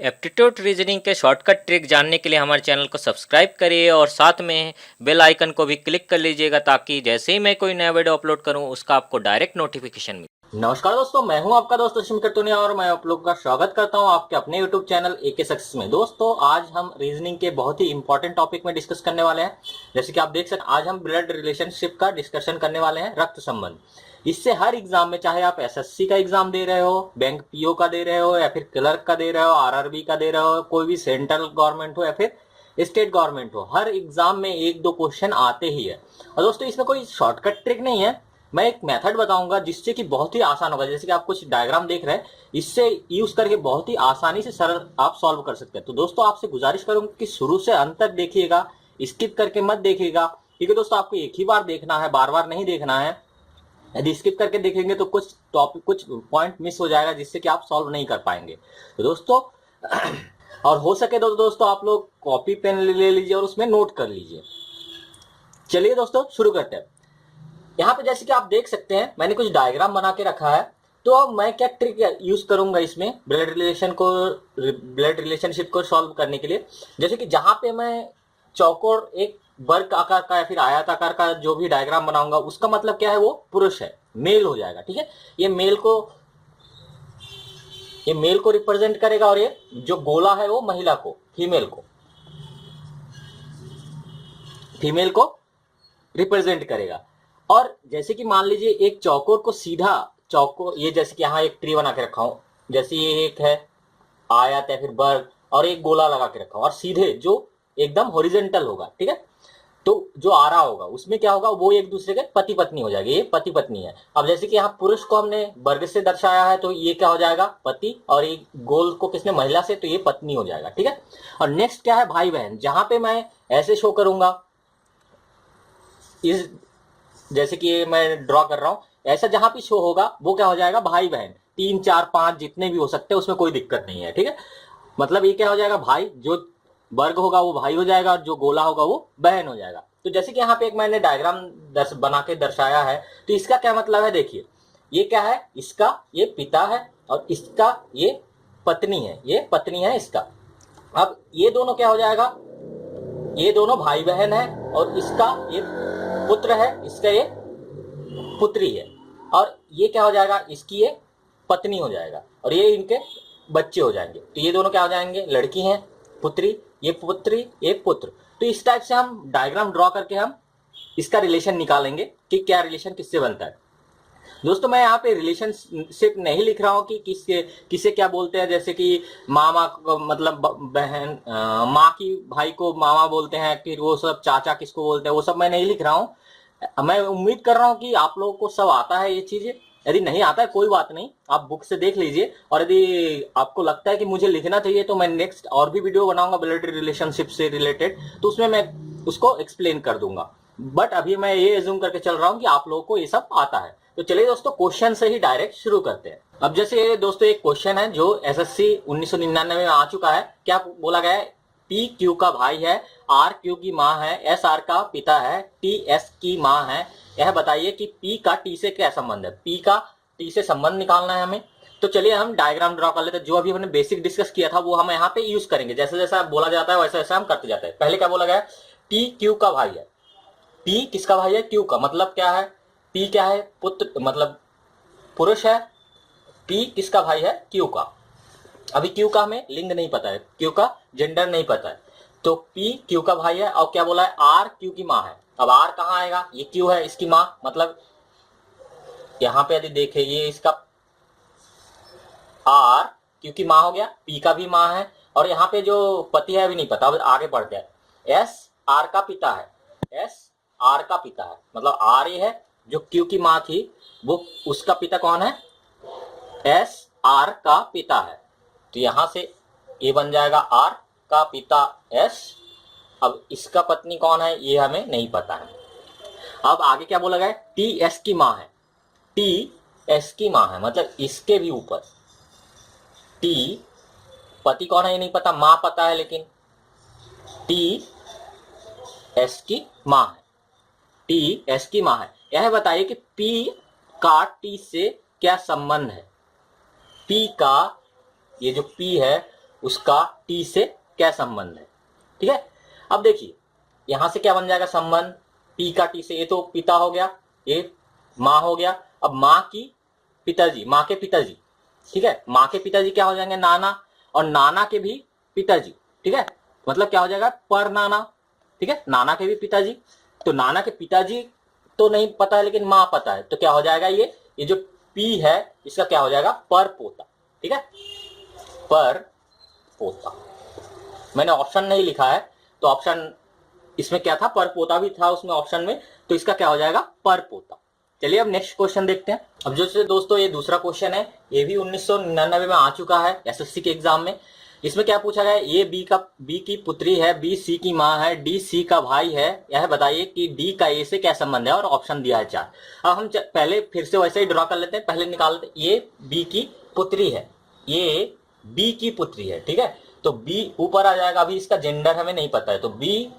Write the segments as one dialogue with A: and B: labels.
A: Aptitude reasoning के shortcut trick जानने के लिए हमारे चैनल को सब्सक्राइब करिए और साथ में बेल आइकन को भी क्लिक कर लीजिएगा ताकि जैसे ही मैं कोई नया वीडियो अपलोड करूं उसका आपको डायरेक्ट नोटिफिकेशन मिले।
B: नमस्कार दोस्तों, मैं हूं आपका दोस्त रश्मि करतुनिया और मैं आप लोग का स्वागत करता हूं आपके अपने YouTube चैनल एके सक्सेस में। दोस्तों, आज हम रीजनिंग के बहुत ही इंपॉर्टेंट टॉपिक में डिस्कस करने वाले हैं। जैसे कि आप देख सकते हैं, आज हम ब्लड रिलेशनशिप का डिस्कशन करने वाले हैं, रक्त संबंध। इससे हर एग्जाम में, चाहे आप एसएससी का एग्जाम दे रहे हो, बैंक पीओ का दे रहे हो या फिर क्लर्क का दे रहे हो, आरआरबी का दे रहे हो, कोई भी सेंट्रल गवर्नमेंट हो या फिर स्टेट गवर्नमेंट हो, हर एग्जाम में एक दो क्वेश्चन आते ही है। और दोस्तों, इसमें कोई शॉर्टकट ट्रिक नहीं है, मैं एक मेथड बताऊंगा जिससे कि बहुत ही आसान होगा। जैसे कि आप कुछ डायग्राम देख रहे हैं, इससे यूज करके बहुत ही आसानी से सरल आप सॉल्व कर सकते हैं। तो दोस्तों, आपसे गुजारिश करूंगा कि शुरू से अंत तक देखिएगा, स्किप करके मत देखिएगा, क्योंकि दोस्तों आपको एक ही बार देखना है, बार बार नहीं देखना है। यदि स्किप करके देखेंगे तो कुछ टॉपिक, कुछ पॉइंट मिस हो जाएगा जिससे कि आप सॉल्व नहीं कर पाएंगे। तो दोस्तों और हो सके तो दोस्तों आप लोग कॉपी पेन ले लीजिए और उसमें नोट कर लीजिए। चलिए दोस्तों, शुरू करते हैं। यहाँ पे जैसे कि आप देख सकते हैं, मैंने कुछ डायग्राम बना के रखा है। तो अब मैं क्या ट्रिक यूज करूंगा इसमें ब्लड रिलेशनशिप को सॉल्व करने के लिए। जैसे कि जहां पे मैं चौकोर, एक वर्ग आकार का या फिर आयताकार का जो भी डायग्राम बनाऊंगा, उसका मतलब क्या है, वो पुरुष है, मेल हो जाएगा। ठीक है, ये मेल को रिप्रेजेंट करेगा और ये जो गोला है वो महिला को, फीमेल को रिप्रेजेंट करेगा। और जैसे कि मान लीजिए एक चौकोर को सीधा चौकोर, ये जैसे कि यहाँ एक ट्री बना के रखा हूं, जैसे ये एक है आयत या फिर वर्ग, और एक गोला लगा के रखा हूं, और सीधे जो एकदम हॉरिजॉन्टल होगा, ठीक है, तो जो आ रहा होगा उसमें क्या होगा, वो एक दूसरे के पति पत्नी हो जाएगी। ये पति पत्नी है। अब जैसे कि यहाँ पुरुष को हमने वर्ग से दर्शाया है, तो ये क्या हो जाएगा, पति, और ये गोल को किसने, महिला से, तो ये पत्नी हो जाएगा। ठीक है, और नेक्स्ट क्या है, भाई बहन। जहां पे मैं ऐसे शो करूंगा, इस जैसे कि ये मैं ड्रॉ कर रहा हूं, ऐसा जहां भी शो होगा वो क्या हो जाएगा, भाई बहन। 3 4 5 जितने भी हो सकते हैं, उसमें कोई दिक्कत नहीं है। ठीक है, मतलब ये क्या हो जाएगा, भाई, जो वर्ग होगा वो भाई हो जाएगा और जो गोला होगा वो बहन हो जाएगा। तो जैसे कि यहाँ पे एक मैंने डायग्राम बना के दर्शाया है, तो इसका क्या मतलब है, देखिए ये क्या है, इसका ये पिता है और इसका ये पत्नी है, ये पत्नी है इसका। अब ये दोनों क्या हो जाएगा, ये दोनों भाई बहन है, और इसका ये पुत्र है, इसका ये पुत्री है, और ये क्या हो जाएगा, इसकी ये पत्नी हो जाएगा, और ये इनके बच्चे हो जाएंगे। तो ये दोनों क्या हो जाएंगे, लड़की हैं, पुत्री, ये पुत्री, ये पुत्र। तो इस टाइप से हम डायग्राम ड्रॉ करके हम इसका रिलेशन निकालेंगे कि क्या रिलेशन किससे बनता है। दोस्तों, मैं यहाँ पे रिलेशनशिप नहीं लिख रहा हूँ कि किसे क्या बोलते हैं। जैसे कि मामा को मतलब बहन, माँ की भाई को मामा बोलते हैं, फिर वो सब चाचा किसको बोलते हैं, वो सब मैं नहीं लिख रहा हूँ। मैं उम्मीद कर रहा हूँ कि आप लोगों को सब आता है ये चीजें। यदि नहीं आता है कोई बात नहीं, आप बुक से देख लीजिए, और यदि आपको लगता है कि मुझे लिखना चाहिए तो मैं नेक्स्ट और भी वीडियो बनाऊंगा ब्लड रिलेशनशिप से रिलेटेड, तो उसमें मैं उसको एक्सप्लेन कर दूंगा। बट अभी मैं ये एज्यूम करके चल रहा हूँ कि आप लोगों को ये सब आता है। तो चलिए दोस्तों, क्वेश्चन से ही डायरेक्ट शुरू करते हैं। अब जैसे दोस्तों, एक क्वेश्चन है जो एसएससी 1999 में आ चुका है। क्या बोला गया है, पी क्यू का भाई है, आर क्यू की माँ है, एस आर का पिता है, टी एस की माँ है। यह बताइए कि पी का टी से क्या संबंध है। पी का टी से संबंध निकालना है हमें। तो चलिए हम डायग्राम ड्रॉ कर लेते हैं। जो अभी हमने बेसिक डिस्कस किया था वो हम यहाँ पे यूज करेंगे। जैसे जैसा बोला जाता है वैसे वैसे हम करते जाते हैं। पहले क्या बोला गया है, टी क्यू का भाई है। पी किसका भाई है, क्यू का। मतलब क्या है, पी क्या है, पुत्र, मतलब पुरुष है। पी किसका भाई है, क्यू का। अभी क्यू का हमें लिंग नहीं पता है, क्यू का जेंडर नहीं पता है। तो पी क्यू का भाई है, और क्या बोला है, आर क्यू की माँ है। अब आर कहाँ आएगा, ये क्यू है, इसकी माँ, मतलब यहाँ पे यदि देखे, ये इसका आर क्यू की माँ हो गया, पी का भी माँ है, और यहाँ पे जो पति है अभी नहीं पता, अब आगे बढ़ते हैं। एस आर का पिता है, एस आर का पिता है, मतलब आर ये है, जो क्यू की माँ थी वो, उसका पिता कौन है, एस आर का पिता है। तो यहां से ये बन जाएगा आर का पिता एस। अब इसका पत्नी कौन है ये हमें नहीं पता है। अब आगे क्या बोला गया, टी एस की माँ है। टी एस की माँ है, मतलब इसके भी ऊपर टी, पति कौन है ये नहीं पता, माँ पता है, लेकिन टी एस की माँ है, टी एस की माँ है। यह बताइए कि पी का टी से क्या संबंध है। पी का, ये जो पी है उसका टी से क्या संबंध है। ठीक है, अब देखिए यहां से क्या बन जाएगा संबंध, पी का टी से, ये तो पिता हो गया, ये माँ हो गया। अब माँ की पिताजी, माँ के पिताजी, ठीक है, माँ के पिताजी क्या हो जाएंगे नाना, और नाना के भी पिताजी। ठीक है, मतलब क्या हो जाएगा पर नाना। ठीक है, नाना के भी पिताजी, तो नाना के पिताजी तो नहीं पता है लेकिन माँ पता है, तो क्या हो जाएगा ये जो पी है इसका क्या हो जाएगा पर पोता। ठीक है, पर पोता। मैंने ऑप्शन नहीं लिखा है, तो ऑप्शन इसमें क्या था, पर पोता भी था उसमें ऑप्शन में, तो इसका क्या हो जाएगा पर पोता। चलिए अब नेक्स्ट क्वेश्चन देखते हैं। अब जो दोस्तों ये दूसरा क्वेश्चन है, ये भी 1999 में आ चुका है एसएससी के एग्जाम में। इसमें क्या पूछा गया, ये बी की पुत्री है, बी सी की माँ है, डी सी का भाई है, यह बताइए कि डी का ए से क्या संबंध है, और ऑप्शन दिया है 4। अब हम पहले फिर से वैसे ही ड्रॉ कर लेते हैं, पहले निकाल लेते हैं। ये बी की पुत्री है, ये बी की पुत्री है। ठीक है, तो बी ऊपर आ जाएगा, अभी इसका जेंडर हमें नहीं पता है, तो बी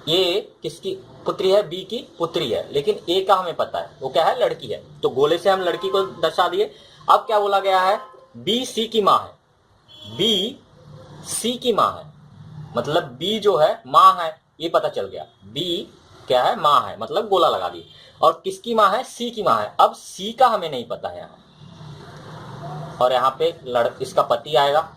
B: ये किसकी पुत्री है, बी की पुत्री है, लेकिन ए का हमें पता है वो क्या है, लड़की है, तो गोले से हम लड़की को दर्शा दिए। अब क्या बोला गया है, बी सी की माँ है, बी सी की माँ है, मतलब बी जो है माँ है, ये पता चल गया, बी क्या है माँ है, मतलब गोला लगा दिए। और किसकी माँ है, सी की माँ है। अब सी का हमें नहीं पता है यहाँ, और यहाँ पे इसका पति आएगा,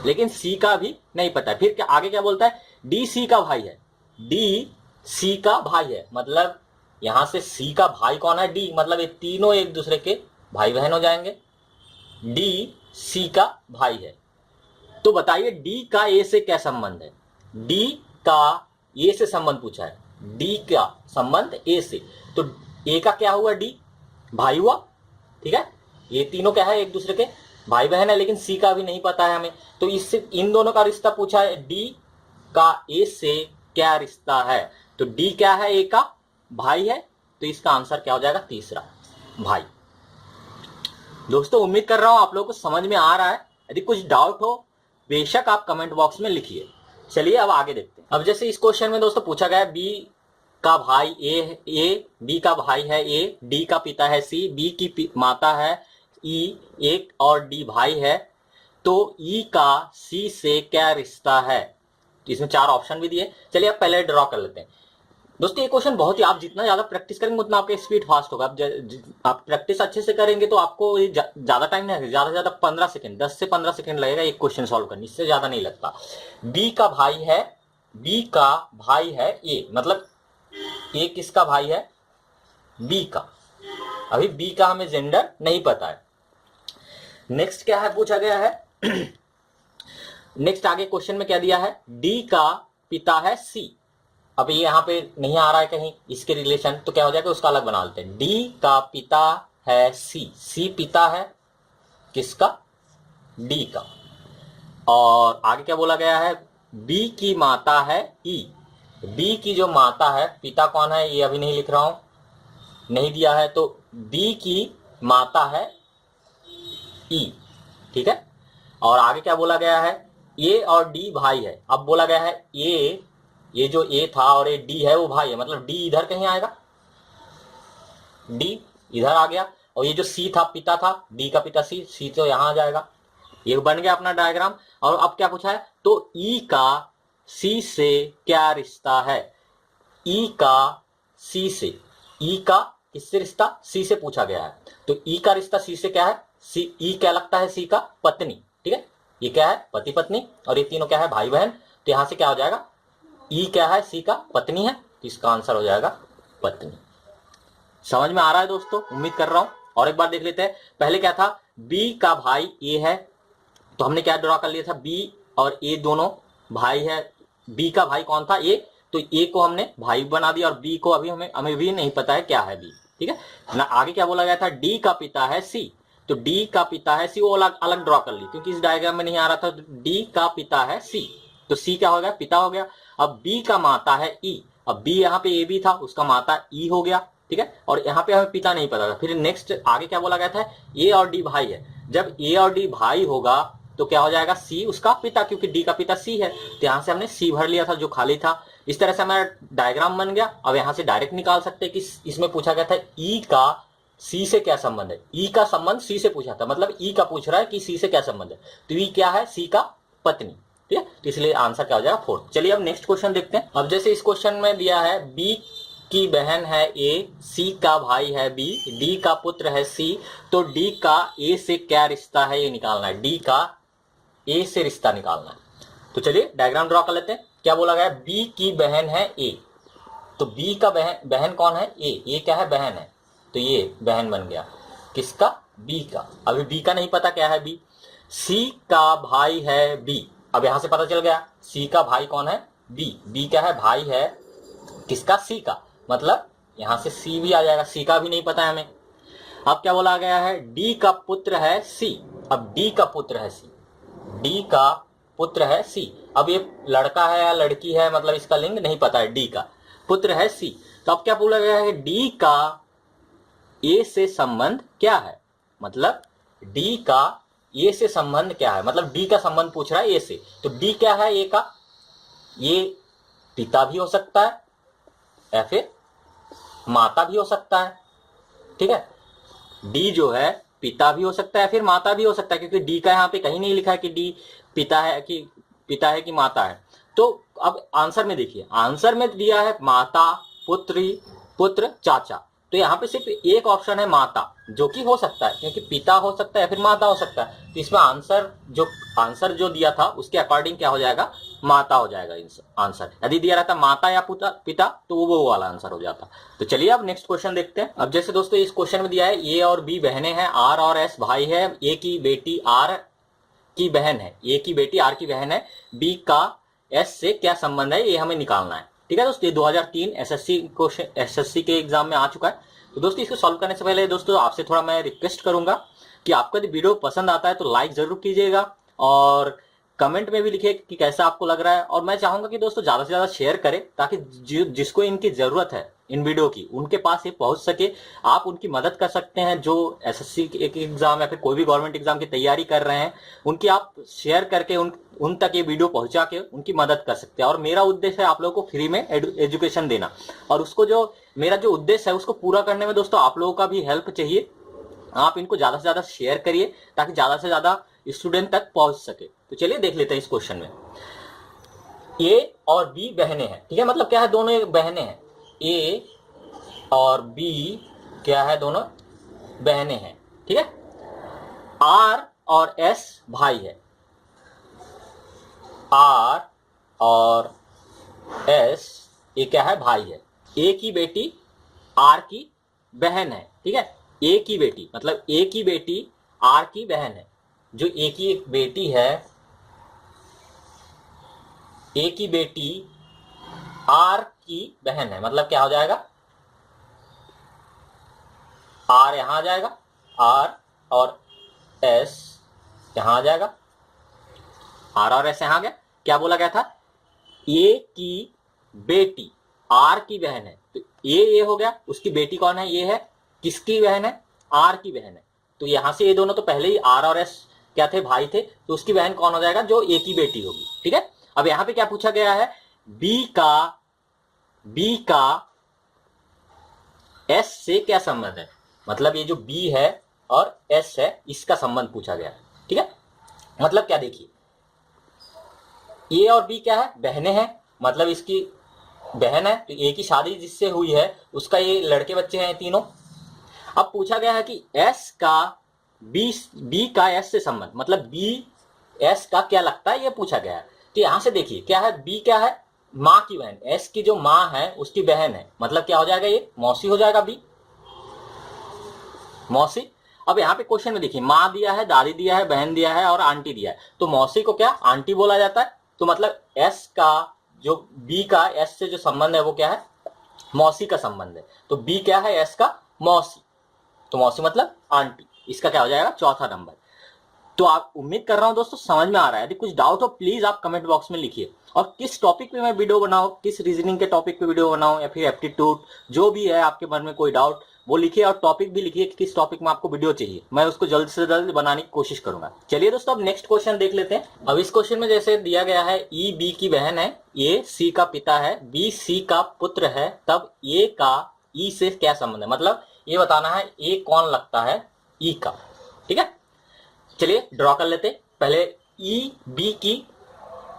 B: लेकिन सी का भी नहीं पता है। फिर क्या आगे क्या बोलता है, डी सी का भाई है, डी सी का भाई है, मतलब यहां से सी का भाई कौन है, डी, मतलब ये तीनों एक दूसरे के भाई बहन हो जाएंगे। डी सी का भाई है, तो बताइए डी का ए से क्या संबंध है, डी का ए से संबंध पूछा है, डी का संबंध ए से, तो ए का क्या हुआ, डी भाई हुआ। ठीक है, ये तीनों क्या है एक दूसरे के भाई बहन है, लेकिन सी का भी नहीं पता है हमें, तो इससे इन दोनों का रिश्ता पूछा है, डी का ए से क्या रिश्ता है, तो डी क्या है, ए का भाई है, तो इसका आंसर क्या हो जाएगा, तीसरा भाई। दोस्तों उम्मीद कर रहा हूं आप लोगों को समझ में आ रहा है, यदि कुछ डाउट हो बेशक आप कमेंट बॉक्स में लिखिए। चलिए अब आगे देखते हैं। अब जैसे इस क्वेश्चन में दोस्तों पूछा गया बी का भाई ए, बी का भाई है ए, डी का पिता है सी, बी की माता है ई, एक और डी भाई है, तो ई का सी से क्या रिश्ता है, तो इसमें 4 ऑप्शन भी दिए। चलिए अब पहले ड्रॉ कर लेते हैं। दोस्तों ये क्वेश्चन बहुत ही, आप जितना ज्यादा प्रैक्टिस करेंगे उतना आपका स्पीड फास्ट होगा। आप प्रैक्टिस अच्छे से करेंगे तो आपको ज्यादा टाइम नहीं लगेगा, ज्यादा से ज्यादा 15 सेकंड, 10 से 15 सेकंड लगेगा एक क्वेश्चन सॉल्व करने, इससे ज्यादा नहीं लगता। बी का भाई है, बी का भाई है ए, मतलब ए किसका भाई है, बी का। अभी बी का हमें जेंडर नहीं पता है। नेक्स्ट क्या है पूछा गया है नेक्स्ट आगे क्वेश्चन में क्या दिया है, डी का पिता है सी। अब ये यहाँ पे नहीं आ रहा है कहीं इसके रिलेशन, तो क्या हो जाएगा उसका अलग बना लेते हैं। डी का पिता है सी, सी पिता है किसका, डी का। और आगे क्या बोला गया है, बी की माता है ई, बी की जो माता है, पिता कौन है ये अभी नहीं लिख रहा हूं, नहीं दिया है, तो बी की माता है ई। ठीक है, और आगे क्या बोला गया है, ए और डी भाई है। अब बोला गया है ये जो ए था और ये डी है वो भाई है, मतलब डी इधर कहीं आएगा, डी इधर आ गया, और ये जो सी था पिता था, डी का पिता सी, सी तो यहां आ जाएगा। ये बन गया अपना डायग्राम। और अब क्या पूछा है, तो ई का सी से क्या रिश्ता है, ई का सी से, ई का किससे रिश्ता, सी से पूछा गया है, तो ई का रिश्ता सी से क्या है, सी ई क्या लगता है, सी का पत्नी। ठीक है, ये क्या है पति पत्नी, और ये तीनों क्या है भाई बहन, तो यहां से क्या हो जाएगा, ई क्या है सी का पत्नी है, तो इसका आंसर हो जाएगा पत्नी। समझ में आ रहा है दोस्तों, उम्मीद कर रहा हूं। और एक बार देख लेते हैं, पहले क्या था, बी का भाई ए है, तो हमने क्या ड्रॉ कर लिया था, बी और ए दोनों भाई है। बी का भाई कौन था, ए, तो ए को हमने भाई बना दिया, और बी को अभी हमें भी नहीं पता है क्या है बी। ठीक है ना, आगे क्या बोला गया था, डी का पिता है सी, तो डी का पिता है सी, वो अलग अलग ड्रॉ कर ली क्योंकि इस डायग्राम में नहीं आ रहा था, तो डी का पिता है सी, तो सी क्या हो गया, पिता हो गया। अब बी का माता है ई, अब बी यहाँ पे ए भी था, उसका माता ई हो गया। ठीक है, और यहाँ पे हमें पिता नहीं पता था। फिर नेक्स्ट आगे क्या बोला गया था, ए और डी भाई है, जब ए और डी भाई होगा तो क्या हो जाएगा, सी उसका पिता, क्योंकि डी का पिता सी है, तो यहाँ से हमने सी भर लिया था जो खाली था। इस तरह से हमारा डायग्राम बन गया। अब यहाँ से डायरेक्ट निकाल सकते हैं कि इसमें पूछा गया था ई का सी से क्या संबंध है, ई का संबंध सी से पूछा था, मतलब ई का पूछ रहा है कि सी से क्या संबंध है, तो ई क्या है, सी का पत्नी। ठीक है, तो इसलिए आंसर क्या हो जाएगा 4। चलिए अब नेक्स्ट क्वेश्चन देखते हैं। अब जैसे इस क्वेश्चन में दिया है बी की बहन है ए, सी का भाई है बी, डी का पुत्र है सी, तो डी का ए से क्या रिश्ता है ये निकालना है। डी का ए से रिश्ता निकालना है। तो चलिए डायग्राम ड्रॉ कर लेते हैं। क्या बोला गया, बी की बहन है ए, तो बी का बहन कौन है, ए क्या है, बहन है, तो ये बहन बन गया किसका, बी का। अभी बी का नहीं पता क्या है बी। सी का भाई है बी, अब यहां से पता चल गया सी का भाई कौन है, बी क्या है, भाई है किसका, सी का, मतलब यहां से सी भी आ जाएगा, सी का भी नहीं पता है हमें। अब क्या बोला गया है, डी का पुत्र है सी, अब डी का पुत्र है सी, डी का पुत्र है सी। अब ये लड़का है या लड़की है, मतलब इसका लिंग नहीं पता है, डी का पुत्र है सी। तो अब क्या बोला गया है, डी का ए से संबंध क्या है, मतलब डी का ए से संबंध क्या है, मतलब डी का संबंध पूछ रहा है ए से। तो डी क्या है ए का, ये पिता भी हो सकता है या फिर माता भी हो सकता है। ठीक है, डी जो है पिता भी हो सकता है फिर माता भी हो सकता है, क्योंकि डी का यहाँ पे कहीं नहीं लिखा है कि डी पिता है कि माता है। तो अब आंसर में देखिए, आंसर में दिया है माता, पुत्री, पुत्र, चाचा, तो यहाँ पे सिर्फ एक ऑप्शन है माता, जो कि हो सकता है क्योंकि पिता हो सकता है फिर माता हो सकता है। तो इसमें आंसर जो दिया था उसके अकॉर्डिंग क्या हो जाएगा, माता हो जाएगा आंसर। यदि दिया रहता माता या पिता तो वो वाला आंसर हो जाता। तो चलिए अब नेक्स्ट क्वेश्चन देखते हैं। अब जैसे दोस्तों इस क्वेश्चन में दिया है ए और बी बहनें हैं, आर और एस भाई है, ए की बेटी आर की बहन है, ए की बेटी आर की बहन है, बी का एस से क्या संबंध है ये हमें निकालना है। ठीक है दोस्तों, ये 2003 एसएससी के एग्जाम में आ चुका है। तो दोस्तों इसको सॉल्व करने से पहले दोस्तों आपसे थोड़ा मैं रिक्वेस्ट करूंगा कि आपको यदि वीडियो पसंद आता है तो लाइक जरूर कीजिएगा और कमेंट में भी लिखिए कि कैसा आपको लग रहा है। और मैं चाहूंगा कि दोस्तों ज्यादा से ज्यादा शेयर करें ताकि जिसको इनकी जरूरत है इन वीडियो की उनके पास ये पहुंच सके। आप उनकी मदद कर सकते हैं जो एसएससी के एग्जाम या फिर कोई भी गवर्नमेंट एग्जाम की तैयारी कर रहे हैं, उनकी आप शेयर करके उन तक ये वीडियो पहुंचा के उनकी मदद कर सकते हैं। और मेरा उद्देश्य है आप लोगों को फ्री में एजुकेशन देना, और उसको जो मेरा जो उद्देश्य है उसको पूरा करने में दोस्तों आप लोगों का भी हेल्प चाहिए। आप इनको ज्यादा से ज्यादा शेयर करिए ताकि ज्यादा से ज्यादा स्टूडेंट तक पहुंच सके। तो चलिए देख लेते हैं इस क्वेश्चन में। ए और बी बहनें हैं, ठीक है, मतलब क्या है, दोनों बहनें हैं, ए और बी क्या है, दोनों बहनें हैं। ठीक है, आर और एस भाई है, आर और एस ये क्या है, भाई है। ए की बेटी आर की बहन है। ठीक है, ए की बेटी मतलब ए की बेटी आर की बहन है। जो ए की बेटी है, ए की बेटी आर की बहन है, मतलब क्या हो जाएगा, आर यहां आ जाएगा, आर और एस यहां आ जाएगा, आर और एस यहां आ गया। क्या बोला गया था, ए की बेटी आर की बहन है, तो ये हो गया, उसकी बेटी कौन है, ये है, किसकी बहन है, आर की बहन है। तो यहां से ये दोनों तो पहले ही आर और एस क्या थे, भाई थे, तो उसकी बहन कौन हो जाएगा, जो ए की बेटी होगी। ठीक है, अब यहां पे क्या पूछा गया है, बी का एस से क्या संबंध है, मतलब ये जो बी है और एस है इसका संबंध पूछा गया है। ठीक है, मतलब क्या, देखिए ए और बी क्या है, बहनें हैं, मतलब इसकी बहन है, तो ए की शादी जिससे हुई है उसका ये लड़के बच्चे हैं तीनों। अब पूछा गया है कि एस का बी का एस से संबंध, मतलब बी एस का क्या लगता है ये पूछा गया है। तो यहां से देखिए क्या है, बी क्या है, माँ की बहन, एस की जो माँ है उसकी बहन है, मतलब क्या हो जाएगा, ये मौसी हो जाएगा, बी मौसी। अब यहाँ पे क्वेश्चन में देखिए माँ दिया है, दादी दिया है, बहन दिया है और आंटी दिया है, तो मौसी को क्या आंटी बोला जाता है। तो मतलब एस का जो बी का एस से जो संबंध है वो क्या है, मौसी का संबंध है। तो बी क्या है, एस का मौसी, तो मौसी मतलब आंटी, इसका क्या हो जाएगा, चौथा नंबर। तो आप उम्मीद कर रहा हूं दोस्तों समझ में आ रहा है। यदि कुछ डाउट हो प्लीज आप कमेंट बॉक्स में लिखिए, और किस टॉपिक पे मैं वीडियो बनाऊं, किस रीजनिंग के टॉपिक पे वीडियो बनाऊं या फिर एप्टीट्यूड, जो भी है आपके मन में कोई डाउट वो लिखिए, और टॉपिक भी लिखिए कि किस टॉपिक में आपको वीडियो चाहिए, मैं उसको जल्द से जल्द बनाने की कोशिश करूंगा। चलिए दोस्तों अब नेक्स्ट क्वेश्चन देख लेते हैं। अब इस क्वेश्चन में जैसे दिया गया है, ई बी की बहन है, ए सी का पिता है, बी सी का पुत्र है, तब ए का ई से क्या संबंध है, मतलब ये बताना है ए कौन लगता है ई का। ठीक है, चलिए ड्रॉ कर लेते। पहले ई बी की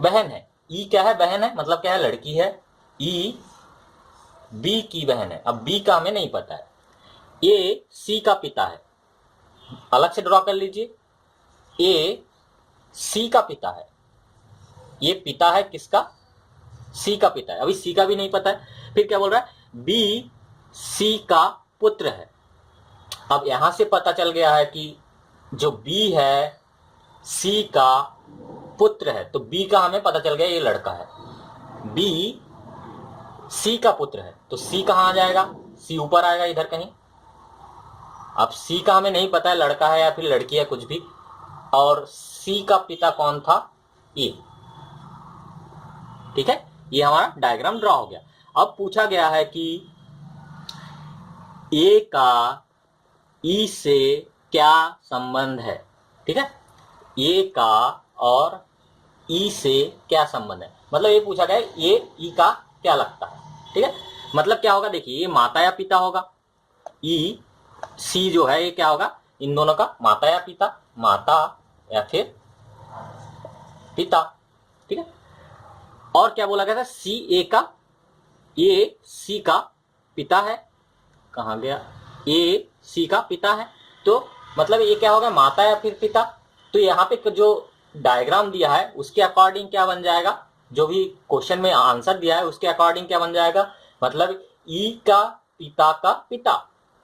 B: बहन है, ई क्या है, बहन है, मतलब क्या है, लड़की है, ई बी की बहन है। अब बी का हमें नहीं पता है। ए सी का पिता है, अलग से ड्रॉ कर लीजिए, ए सी का पिता है, ये पिता है किसका, सी का पिता है, अभी सी का भी नहीं पता है। फिर क्या बोल रहा है, बी सी का पुत्र है। अब यहां से पता चल गया है कि जो बी है सी का पुत्र है, तो बी का हमें पता चल गया ये लड़का है, बी सी का पुत्र है, तो सी कहां आ जाएगा, सी ऊपर आएगा इधर कहीं। अब सी का हमें नहीं पता है लड़का है या फिर लड़की है कुछ भी, और सी का पिता कौन था, ए। ठीक है, ये हमारा डायग्राम ड्रॉ हो गया। अब पूछा गया है कि ए का ई से क्या संबंध है। ठीक है, ए का और ई से क्या संबंध है, मतलब ये पूछा गया ए ई का क्या लगता है। ठीक है, मतलब क्या होगा, देखिए ये माता या पिता होगा, ई सी जो है ये क्या होगा, इन दोनों का माता या पिता, माता या फिर पिता। ठीक है, और क्या बोला गया था, सी ए का, ए सी का पिता है, कहां गया, ए सी का पिता है, तो मतलब ये क्या होगा, माता या फिर पिता। तो यहाँ पे जो डायग्राम दिया है उसके अकॉर्डिंग क्या बन जाएगा, जो भी क्वेश्चन में आंसर दिया है उसके अकॉर्डिंग क्या बन जाएगा, मतलब ई का पिता का पिता।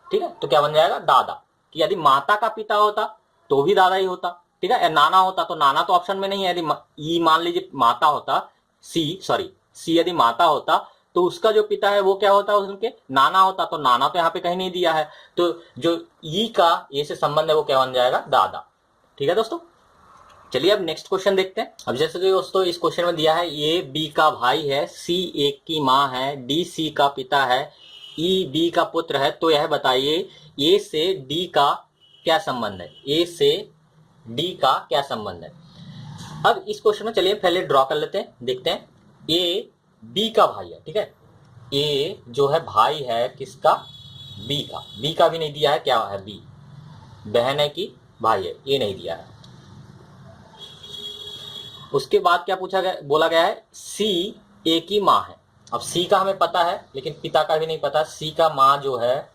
B: ठीक है, तो क्या बन जाएगा, दादा। कि यदि माता का पिता होता तो भी दादा ही होता। ठीक है, नाना होता तो नाना तो ऑप्शन में नहीं है। यदि ई मान लीजिए माता होता, सी यदि माता होता तो उसका जो पिता है वो क्या होता, उनके नाना होता, तो नाना तो यहाँ पे कहीं नहीं दिया है, तो जो ई का ए से संबंध है वो क्या बन जाएगा, दादा। ठीक है दोस्तों, चलिए अब नेक्स्ट क्वेश्चन देखते हैं। अब जैसे कि दोस्तों इस क्वेश्चन में दिया है, ए बी का भाई है, सी ए की माँ है, डी सी का पिता है, ई बी का पुत्र है, तो यह बताइए ए से डी का क्या संबंध है, ए से डी का क्या संबंध है। अब इस क्वेश्चन में चलिए पहले ड्रॉ कर लेते हैं, देखते हैं। ए बी का भाई है, ठीक है, ए जो है भाई है किसका, बी का भी नहीं दिया है, क्या है, बी बहन है कि भाई है, ये नहीं दिया है। उसके बाद क्या पूछा गया, बोला गया है सी ए की माँ है। अब सी का हमें पता है लेकिन पिता का भी नहीं पता। सी का माँ जो है,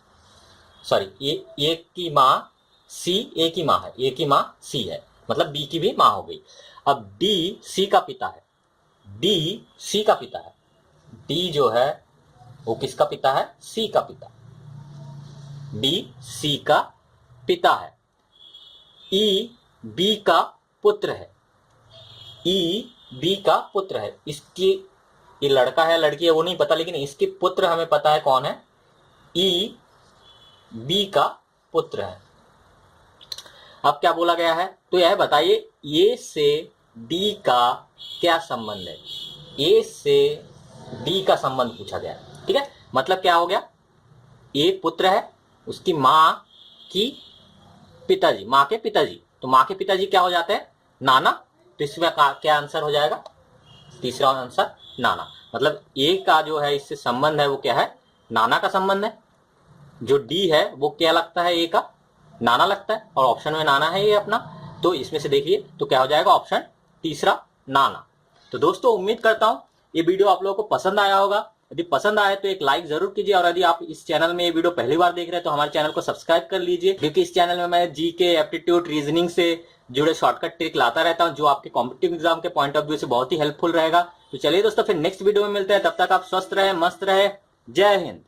B: सॉरी ए की माँ, सी ए की माँ है, ए की माँ सी है, मतलब बी की भी माँ हो गई। अब डी सी का पिता है, डी सी का पिता है, डी जो है वो किसका पिता है, सी का पिता, डी सी का पिता है। ई बी का पुत्र है, ई बी का पुत्र है, इसकी, ये लड़का है लड़की है वो नहीं पता, लेकिन इसके पुत्र हमें पता है कौन है, ई बी का पुत्र है। अब क्या बोला गया है, तो यह बताइए ए से डी का क्या संबंध है, ए से डी का संबंध पूछा गया है। ठीक है, मतलब क्या हो गया, ए पुत्र है, उसकी माँ की पिताजी, माँ के पिताजी, तो माँ के पिताजी क्या हो जाते हैं, नाना, तो इसमें क्या आंसर हो जाएगा, तीसरा आंसर नाना। मतलब ए का जो है इससे संबंध है वो क्या है, नाना का संबंध है। जो डी है वो क्या लगता है, ए का नाना लगता है, और ऑप्शन में नाना है ये अपना, तो इसमें से देखिए तो क्या हो जाएगा, ऑप्शन तीसरा नाना। तो दोस्तों उम्मीद करता हूं ये वीडियो आप लोगों को पसंद आया होगा। यदि पसंद आए तो एक लाइक जरूर कीजिए, और यदि आप इस चैनल में ये वीडियो पहली बार देख रहे हैं तो हमारे चैनल को सब्सक्राइब कर लीजिए, क्योंकि इस चैनल में मैं जीके, एप्टीट्यूड, रीजनिंग से जुड़े शॉर्टकट ट्रिक लाता रहता हूं, जो आपके कॉम्पिटिटिव एग्जाम के पॉइंट ऑफ व्यू से बहुत ही हेल्पफुल रहेगा। तो चलिए दोस्तों फिर नेक्स्ट वीडियो में मिलते हैं, तब तक आप स्वस्थ रहे, मस्त रहे, जय हिंद।